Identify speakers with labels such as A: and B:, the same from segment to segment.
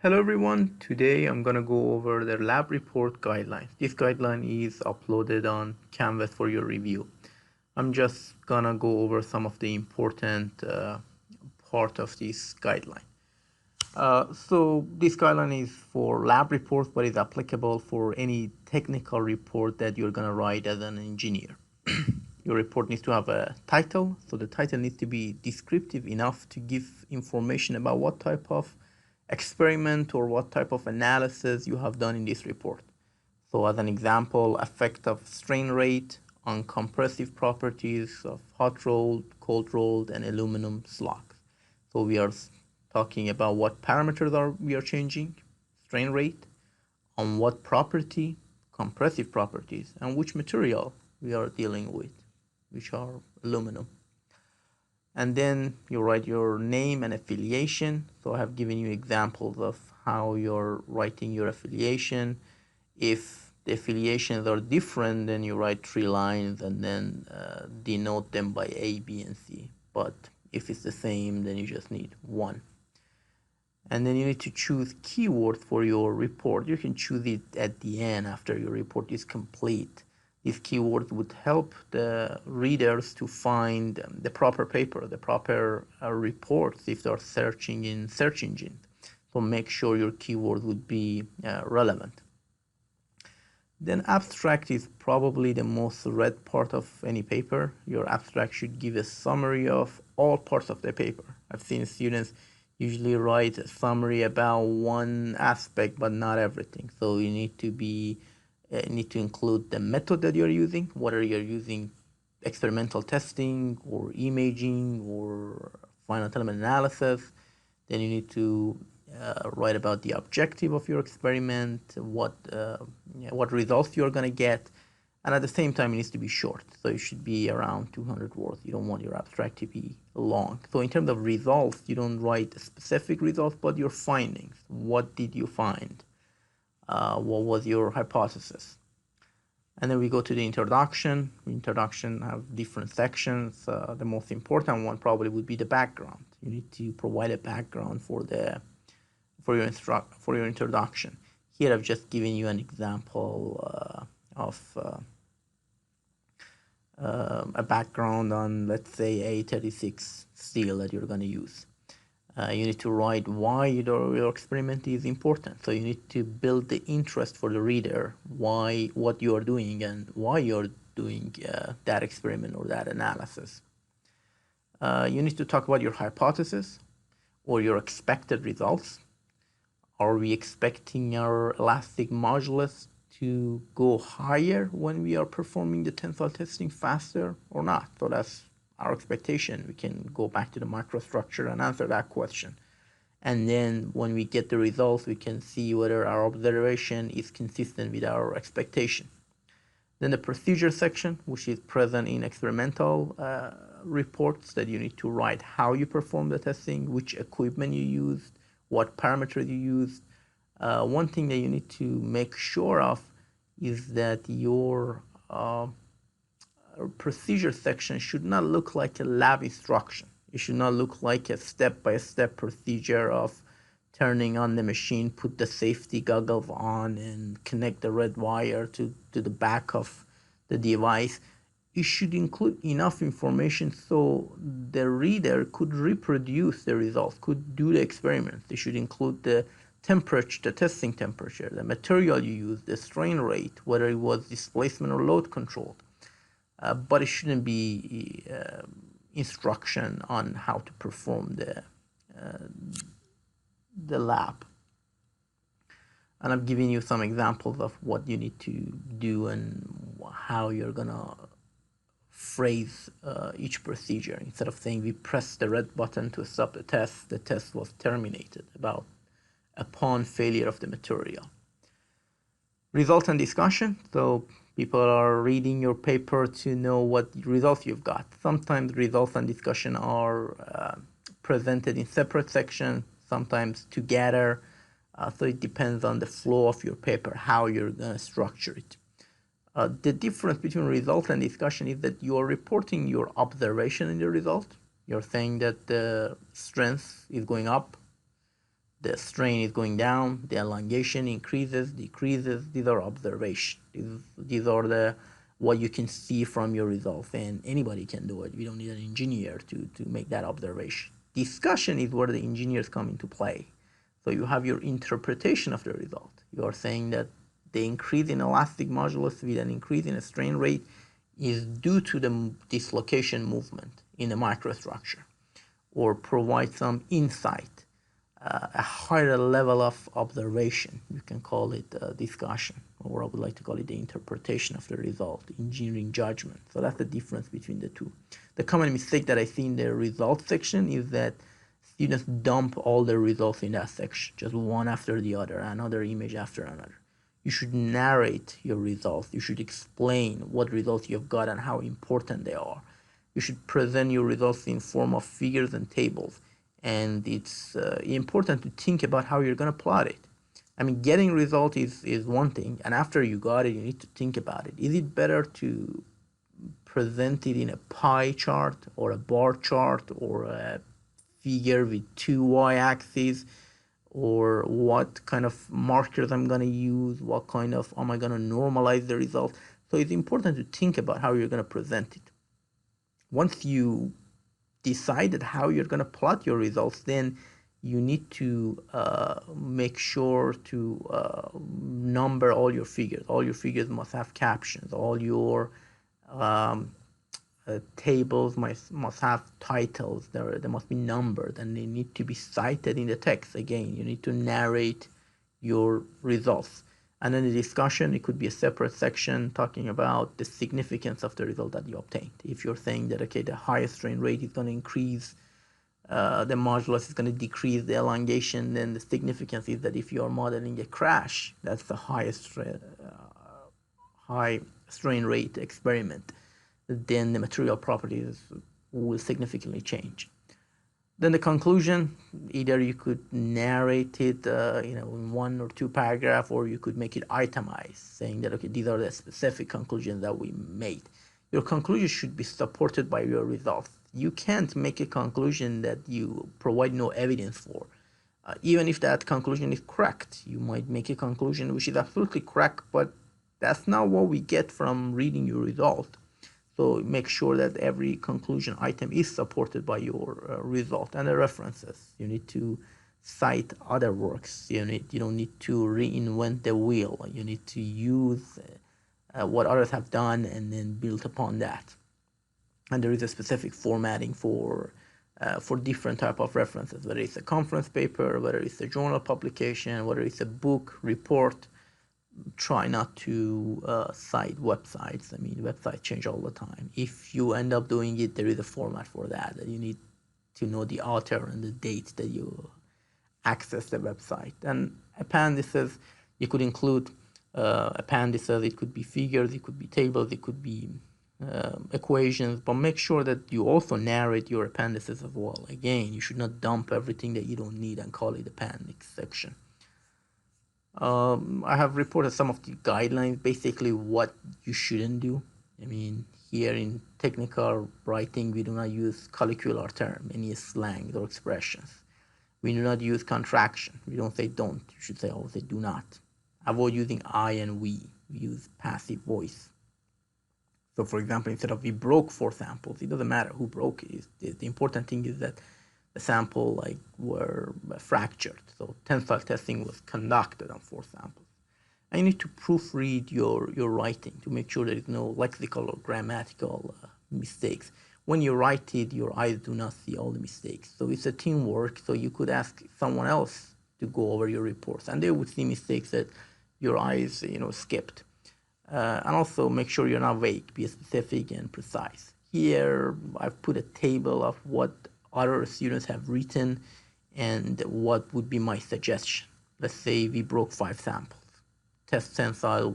A: Hello everyone, today I'm gonna go over the lab report guidelines. This guideline is uploaded on Canvas for your review. I'm just gonna go over some of the important part of this guideline. So this guideline is for lab reports, but is applicable for any technical report that you're gonna write as an engineer. Your report needs to have a title, so the title needs to be descriptive enough to give information about what type of experiment or what type of analysis you have done in this report. So as an example, effect of strain rate on compressive properties of hot rolled, cold rolled, and aluminum slugs. So we are talking about what parameters we are changing, strain rate, on what property, compressive properties, and which material we are dealing with, which are aluminum. And then you write your name and affiliation. So I have given you examples of how you're writing your affiliation. If the affiliations are different, then you write 3 lines and then denote them by A, B, and C. But if it's the same, then you just need 1. And then you need to choose keywords for your report. You can choose it at the end after your report is complete. These keywords would help the readers to find the proper paper, the proper reports if they're searching in search engines. So make sure your keywords would be relevant. Then abstract is probably the most read part of any paper. Your abstract should give a summary of all parts of the paper. I've seen students usually write a summary about one aspect but not everything. So you need to include the method that you're using, whether you're using experimental testing or imaging or finite element analysis. Then you need to write about the objective of your experiment, what results you're going to get, and at the same time it needs to be short. So it should be around 200 words. You don't want your abstract to be long. So in terms of results, you don't write specific results, but your findings. What did you find? What was your hypothesis? And then we go to the introduction. Introduction have different sections. The most important one probably would be the background. You need to provide a background for your introduction. Here I've just given you an example of a background on, let's say, A36 steel that you're going to use. You need to write why your experiment is important. So you need to build the interest for the reader, what you are doing and why you're doing that experiment or that analysis. You need to talk about your hypothesis or your expected results. Are we expecting our elastic modulus to go higher when we are performing the tensile testing faster or not? So that's our expectation. We can go back to the microstructure and answer that question. And then when we get the results, we can see whether our observation is consistent with our expectation. Then the procedure section, which is present in experimental reports, that you need to write how you perform the testing, which equipment you used, what parameters you used. One thing that you need to make sure of is that your procedure section should not look like a lab instruction. It should not look like a step-by-step procedure of turning on the machine, put the safety goggles on, and connect the red wire to the back of the device. It should include enough information so the reader could reproduce the results, could do the experiments. It should include the temperature, the testing temperature, the material you use, the strain rate, whether it was displacement or load controlled. But it shouldn't be instruction on how to perform the lab. And I'm giving you some examples of what you need to do and how you're gonna phrase each procedure. Instead of saying we press the red button to stop the test was terminated upon failure of the material. Result and discussion. So people are reading your paper to know what results you've got. Sometimes results and discussion are presented in separate sections, sometimes together. So it depends on the flow of your paper, how you're going to structure it. The difference between result and discussion is that you are reporting your observation in the result. You're saying that the strength is going up, the strain is going down, the elongation increases, decreases. These are observations. These are the what you can see from your results, and anybody can do it. You don't need an engineer to make that observation. Discussion is where the engineers come into play. So you have your interpretation of the result. You are saying that the increase in elastic modulus with an increase in a strain rate is due to the dislocation movement in the microstructure, or provide some insight, a higher level of observation. You can call it discussion, or I would like to call it the interpretation of the result, engineering judgment. So that's the difference between the two. The common mistake that I see in the results section is that students dump all the results in that section, just one after the other, another image after another. You should narrate your results. You should explain what results you have got and how important they are. You should present your results in form of figures and tables. And it's important to think about how you're going to plot it. I mean, getting result is one thing, and after you got it, you need to think about it. Is it better to present it in a pie chart or a bar chart or a figure with two y-axes, or what kind of markers I'm going to use, what kind of, am I going to normalize the result? So it's important to think about how you're going to present it. Once you decided how you're going to plot your results, then you need to make sure to number all your figures. All your figures must have captions. All your tables must have titles. They must be numbered, and they need to be cited in the text. Again, you need to narrate your results. And then the discussion, it could be a separate section talking about the significance of the result that you obtained. If you're saying that, okay, the highest strain rate is going to increase, the modulus is going to decrease the elongation, then the significance is that if you're modeling a crash, that's the highest high strain rate experiment, then the material properties will significantly change. Then the conclusion, either you could narrate it in one or two paragraphs, or you could make it itemized, saying that, okay, these are the specific conclusions that we made. Your conclusion should be supported by your results. You can't make a conclusion that you provide no evidence for. Even if that conclusion is correct, you might make a conclusion which is absolutely correct, but that's not what we get from reading your result. So make sure that every conclusion item is supported by your result and the references. You need to cite other works. You don't need to reinvent the wheel. You need to use what others have done and then build upon that. And there is a specific formatting for different type of references, whether it's a conference paper, whether it's a journal publication, whether it's a book, report. Try not to cite websites. I mean, websites change all the time. If you end up doing it, there is a format for that. You need to know the author and the date that you access the website. And appendices, you could include appendices. It could be figures, it could be tables, it could be equations, but make sure that you also narrate your appendices as well. Again, you should not dump everything that you don't need and call it appendix section. I have reported some of the guidelines, basically what you shouldn't do. I mean, here in technical writing, we do not use colloquial term, any slang or expressions. We do not use contraction. We don't say don't. You should say, oh, they do not. Avoid using I and we. We use passive voice. So, for example, instead of we broke 4 samples, it doesn't matter who broke it. The important thing is that the sample were fractured. So tensile testing was conducted on 4 samples. And you need to proofread your writing to make sure there is no lexical or grammatical mistakes. When you write it, your eyes do not see all the mistakes. So it's a teamwork. So you could ask someone else to go over your reports, and they would see mistakes that your eyes, skipped. And also make sure you're not vague. Be specific and precise. Here, I've put a table of what other students have written and what would be my suggestion. Let's say we broke 5 samples. Tensile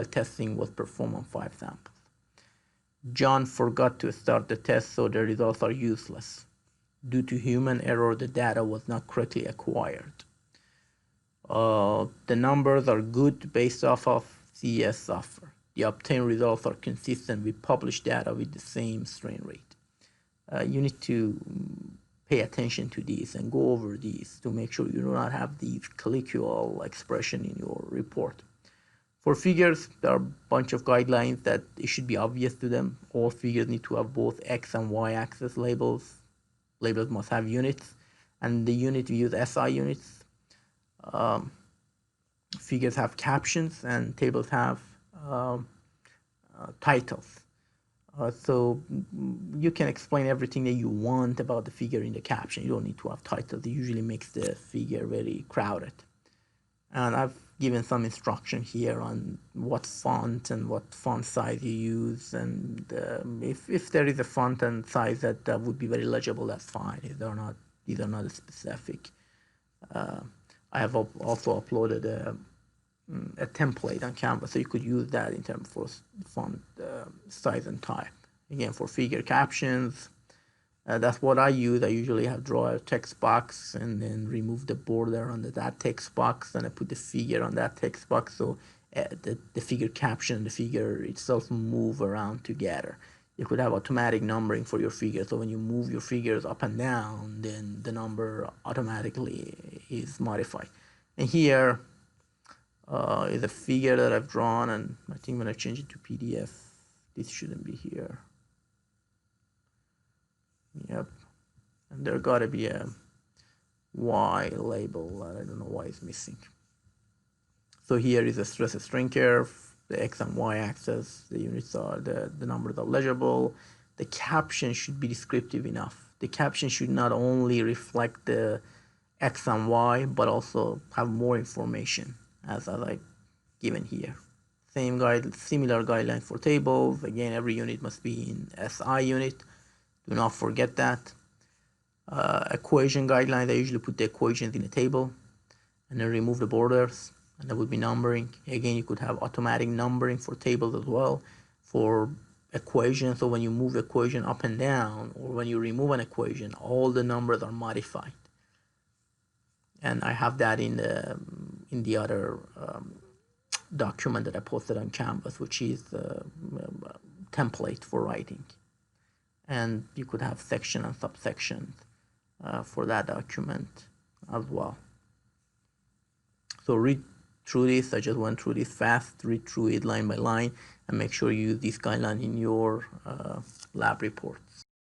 A: testing was performed on 5 samples. John forgot to start the test, so the results are useless. Due to human error, the data was not correctly acquired. The numbers are good based off of CES software. The obtained results are consistent with published data with the same strain rate. You need to pay attention to these and go over these to make sure you do not have these colloquial expression in your report. For figures, there are a bunch of guidelines that it should be obvious to them. All figures need to have both X and Y axis labels. Labels must have units, and the unit we use SI units. Figures have captions, and tables have titles. So you can explain everything that you want about the figure in the caption. You don't need to have titles. It usually makes the figure very crowded. And I've given some instruction here on what font and what font size you use. And if there is a font and size that would be very legible, that's fine. These are not specific. I have also uploaded a template on Canva, so you could use that in terms for font size and type. Again, for figure captions, that's what I use. I usually draw a text box and then remove the border on that text box, and I put the figure on that text box, so the figure caption and the figure itself move around together. You could have automatic numbering for your figure, so when you move your figures up and down, then the number automatically is modified. And here is a figure that I've drawn, and I think when I change it to PDF, this shouldn't be here. Yep, and there gotta be a Y label. I don't know why it's missing. So here is a stress strain curve, the X and Y axis, the units are, the numbers are legible. The caption should be descriptive enough. The caption should not only reflect the X and Y, but also have more information as I've given here. Similar guidelines for tables. Again, every unit must be in SI unit. Do not forget that. Equation guidelines, I usually put the equations in a table and then remove the borders, and that would be numbering. Again, you could have automatic numbering for tables as well for equations. So when you move equation up and down, or when you remove an equation, all the numbers are modified. And I have that in the other document that I posted on Canvas, which is the template for writing. And you could have section and subsection for that document as well. So read through this. I just went through this fast. Read through it line by line and make sure you use this guideline in your lab reports.